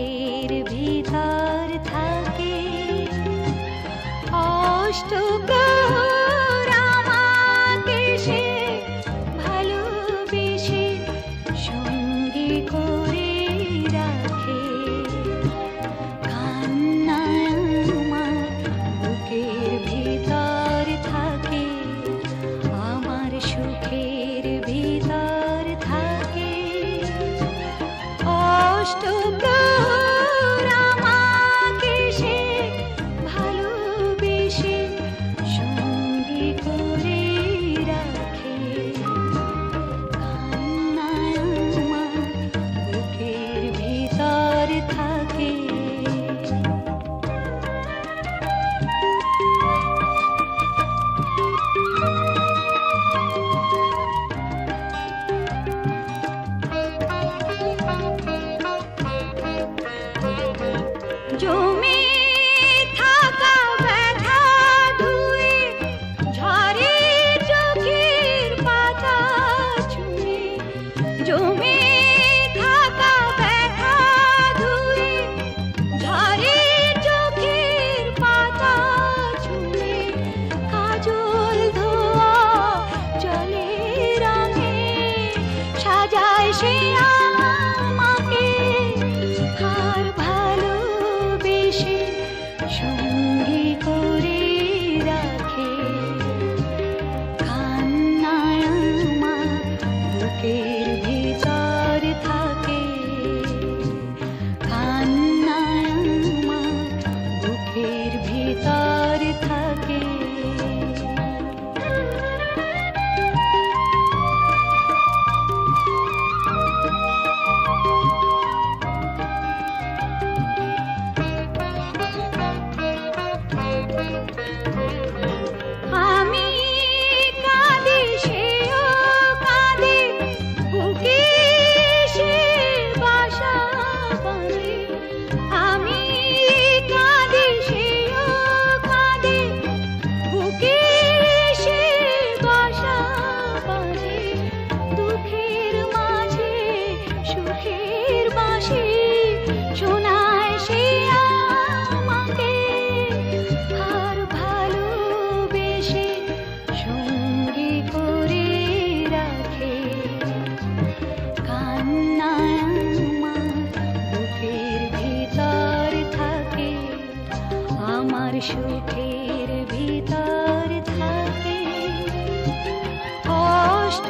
বুকের ভিতর থাকে অষ্টপ্রহর আমাকে সে ভালোবেসে সঙ্গী করে রাখে। কান্নায় আমার বুকের ভিতর থাকে, আমার সুখের ভিতর থাকে অষ্টপ্রহর আমাকে সে ভালোবেসে সঙ্গী করে রাখে। কান্নায় আমার বুকের ভিতর থাকে। জমে থাকা ব্যথা ধুয়ে ঝরে চোখের পাতা ছুঁয়ে, জমে থাকা ব্যথা ধুয়ে ঝরে চোখের পাতা ছুঁয়ে, কাজল ধোয়া জলে রঙে সাজায় সে আমাকে আর ভালোবেসে সঙ্গী করে রাখে। কান্নায় আমার বুকের ভিতর থাকে, কান্নায় আমার বুকের ভিতর থাকে। আমি কাঁদি সেও কাঁদে, বুকে সে বাসা বাঁধে। আমি কাঁদি সেও কাঁদে, বুকে সে বাসা বাঁধে। দুঃখের মাঝে সুখের বাঁশি শোনায় সে আমাকে আর ভালোবেসে সঙ্গী করে রাখে। কান্নায় আমার বুকের ভিতর থাকে, আমার সুখের ভিতর থাকে অষ্ট